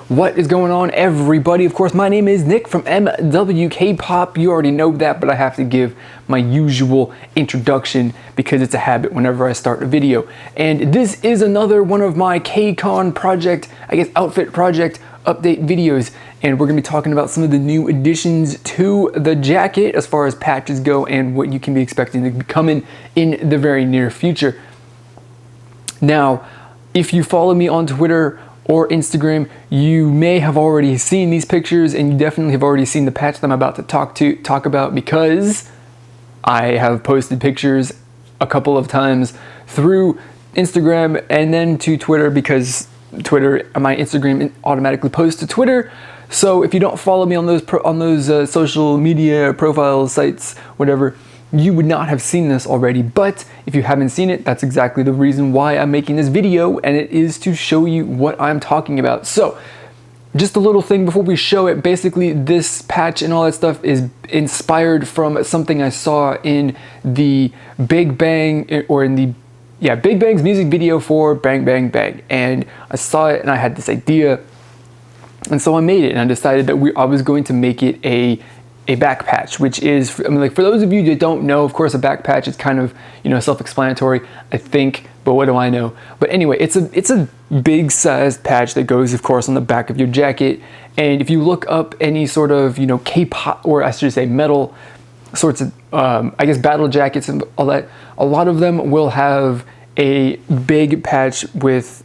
What is going on, everybody? Of course, my name is Nick from MWK Pop. You already know that, but I have to give my usual introduction because it's a habit whenever I start a video. And this is another one of my KCON project, outfit project update videos. And we're gonna be talking about some of the new additions to the jacket as far as patches go and what you can be expecting to be coming in the very near future. Now, if you follow me on Twitter or Instagram, you may have already seen these pictures, and you definitely have already seen the patch that I'm about to talk about, because I have posted pictures a couple of times through Instagram and then to Twitter, because my Instagram automatically posts to Twitter. So if you don't follow me on those social media profiles, sites, whatever, you would not have seen this already. But if you haven't seen it, that's exactly the reason why I'm making this video, and it is to show you what I'm talking about. So just a little thing before we show it. Basically, this patch and all that stuff is inspired from something I saw in the Big Bang, or in the Big Bang's music video for Bang Bang Bang. And I saw it and I had this idea, and so I made it, and I decided that I was going to make it a back patch, which is, for those of you that don't know, of course, a back patch is kind of, self-explanatory, I think, but what do I know? But anyway, it's a big sized patch that goes, of course, on the back of your jacket. And if you look up any sort of, K-pop, or I should say metal sorts of, battle jackets and all that, a lot of them will have a big patch with,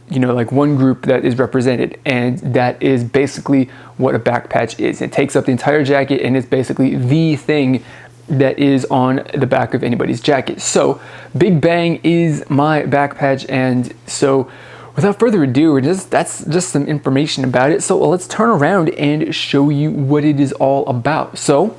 one group that is represented, and that is basically what a back patch is. It takes up the entire jacket, and it's basically the thing that is on the back of anybody's jacket. So Big Bang is my back patch, and so without further ado, that's just some information about it. So let's turn around and show you what it is all about. So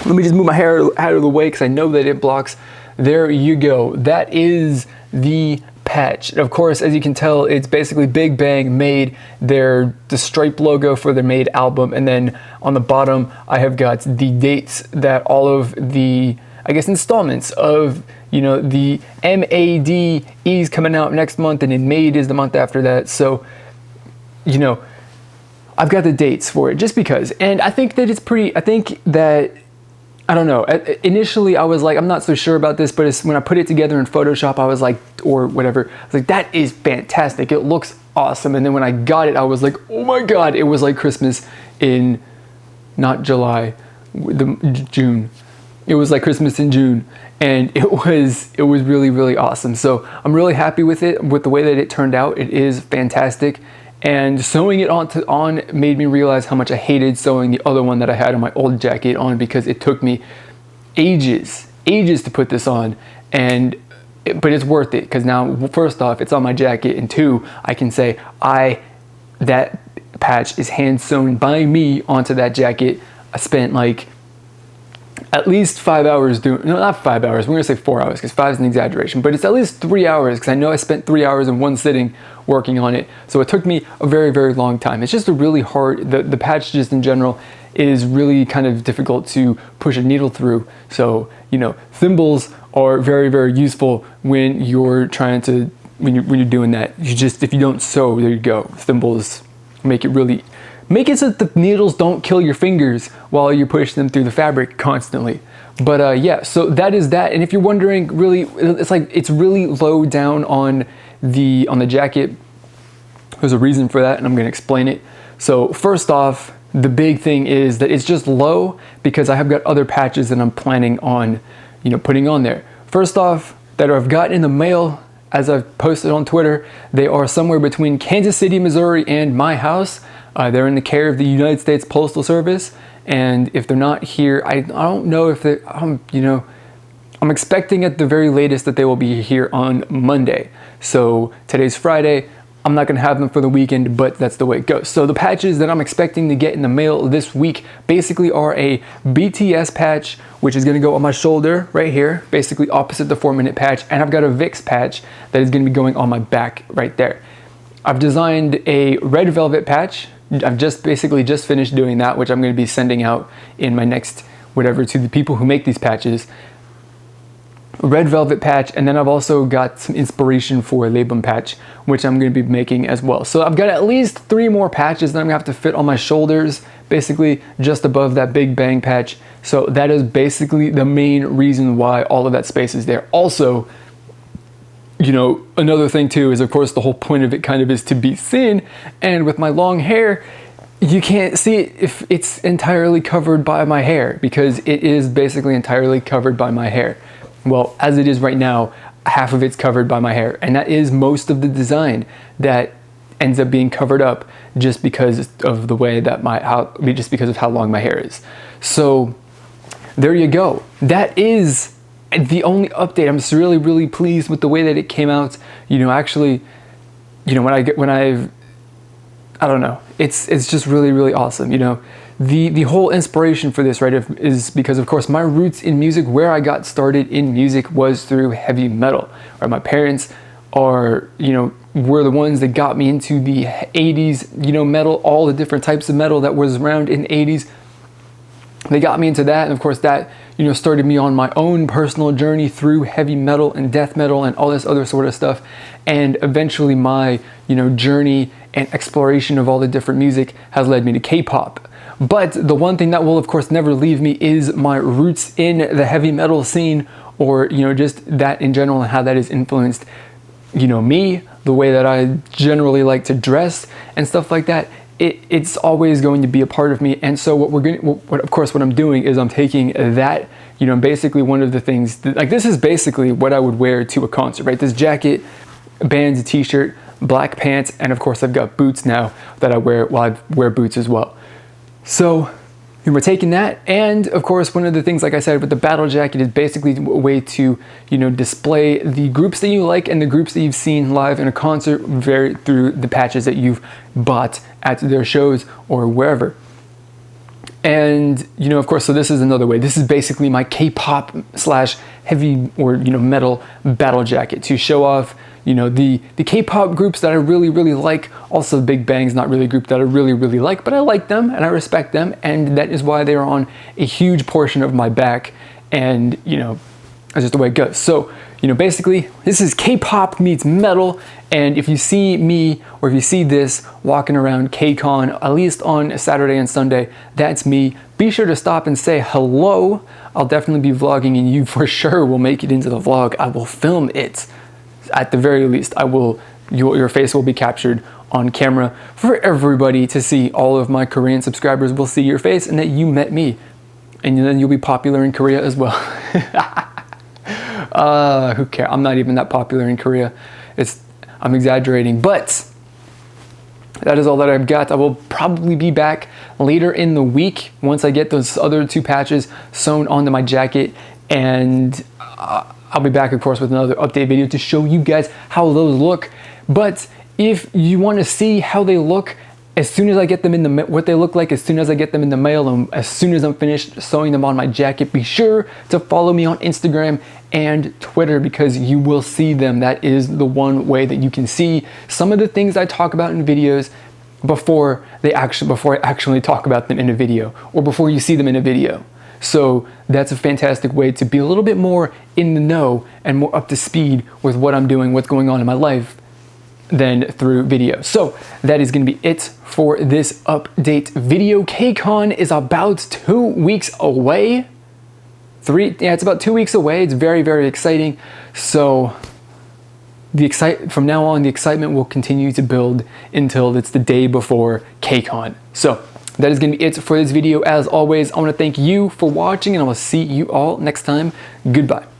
let me just move my hair out of the way because I know that it blocks. There you go. That is the patch. And of course, as you can tell, it's basically Big Bang made the Stripe logo for their Made album, and then on the bottom I have got the dates that all of the installments of the MAD is coming out next month, and then Made is the month after that. So I've got the dates for it just because, and I think that it's pretty, I don't know. Initially, I was like, I'm not so sure about this, but when I put it together in Photoshop, I was like, or whatever, I was like, that is fantastic. It looks awesome. And then when I got it, I was like, oh my God, it was like Christmas in, not July, June. It was like Christmas in June, and it was really, really awesome. So I'm really happy with it, with the way that it turned out. It is fantastic. And sewing it on made me realize how much I hated sewing the other one that I had on my old jacket on, because it took me ages to put this on. But it's worth it, because now, first off, it's on my jacket, and two, I can say that patch is hand sewn by me onto that jacket. I spent like at least 5 hours doing, no, not 5 hours, we're gonna say 4 hours, because 5 is an exaggeration, but it's at least 3 hours, because I know I spent 3 hours in one sitting working on it. So it took me a very, very long time. It's just a really hard, the patch just in general is really kind of difficult to push a needle through. So, thimbles are very, very useful when you're trying to, when you're doing that. If you don't sew, there you go. Thimbles make it so that the needles don't kill your fingers while you push them through the fabric constantly. But yeah, so that is that. And if you're wondering, really, it's really low down on the jacket. There's a reason for that, and I'm going to explain it. So first off, the big thing is that it's just low because I have got other patches that I'm planning on, putting on there. First off, that I've gotten in the mail, as I've posted on Twitter, they are somewhere between Kansas City, Missouri, and my house. They're in the care of the United States Postal Service, and if they're not here, I don't know if they're, I'm expecting at the very latest that they will be here on Monday. So today's Friday. I'm not going to have them for the weekend, but that's the way it goes. So the patches that I'm expecting to get in the mail this week basically are a BTS patch, which is going to go on my shoulder right here, basically opposite the 4-minute patch, and I've got a VIX patch that is going to be going on my back right there. I've designed a red velvet patch. I've just finished doing that, which I'm going to be sending out in my next whatever to the people who make these patches. red velvet patch, and then I've also got some inspiration for a labrum patch, which I'm going to be making as well. So I've got at least 3 more patches that I'm going to have to fit on my shoulders, basically just above that big bang patch. So that is basically the main reason why all of that space is there. Also, you know, another thing too is, of course, the whole point of it kind of is to be thin, and with my long hair, you can't see it if it's entirely covered by my hair, because it is basically entirely covered by my hair. Well, as it is right now, half of it's covered by my hair, and that is most of the design that ends up being covered up just because of the way that just because of how long my hair is. So there you go. That is the only update. I'm just really, really pleased with the way that it came out. You know, actually, you know, I don't know, it's just really, really awesome. You know, the whole inspiration for this, right, is because, of course, my roots in music, where I got started in music was through heavy metal. Right? My parents were the ones that got me into the 80s, you know, metal, all the different types of metal that was around in the 80s. They got me into that, and of course that, you know, started me on my own personal journey through heavy metal and death metal and all this other sort of stuff. And eventually my, you know, journey and exploration of all the different music has led me to K-pop. But the one thing that will, of course, never leave me is my roots in the heavy metal scene, or, you know, just that in general and how that has influenced, you know, me, the way that I generally like to dress and stuff like that. It's always going to be a part of me. And so what I'm doing is I'm taking that, you know, basically one of the things that, like, this is basically what I would wear to a concert, right? This jacket, bands, t-shirt, black pants, and of course I've got boots now that I wear. Well, I wear boots as well. So we're taking that, and of course one of the things, like I said, with the battle jacket is basically a way to, you know, display the groups that you like and the groups that you've seen live in a concert through the patches that you've bought at their shows or wherever. And, you know, of course, so this is another way. This is basically my K-pop / heavy or, you know, metal battle jacket to show off, you know, the K-pop groups that I really, really like. Also, Big Bang's not really a group that I really, really like, but I like them and I respect them, and that is why they're on a huge portion of my back. And, you know, that's just the way it goes. So, you know, basically, this is K-pop meets metal, and if you see me, or if you see this walking around KCON, at least on Saturday and Sunday, that's me. Be sure to stop and say hello. I'll definitely be vlogging, and you for sure will make it into the vlog. I will film it. At the very least, I will. Your face will be captured on camera for everybody to see. All of my Korean subscribers will see your face and that you met me, and then you'll be popular in Korea as well. Who cares? I'm not even that popular in Korea. I'm exaggerating, but that is all that I've got. I will probably be back later in the week once I get those other 2 patches sewn onto my jacket, and I'll be back, of course, with another update video to show you guys how those look. But if you want to see how they look as soon as I get them in what they look like as soon as I get them in the mail, and as soon as I'm finished sewing them on my jacket, be sure to follow me on Instagram and Twitter, because you will see them. That is the one way that you can see some of the things I talk about in videos before I actually talk about them in a video, or before you see them in a video. So that's a fantastic way to be a little bit more in the know and more up to speed with what I'm doing, what's going on in my life, than through video. So that is going to be it for this update video. KCON is about 2 weeks away. It's about 2 weeks away. It's very, very exciting. So from now on, the excitement will continue to build until it's the day before KCON. So that is going to be it for this video. As always, I want to thank you for watching, and I will see you all next time. Goodbye.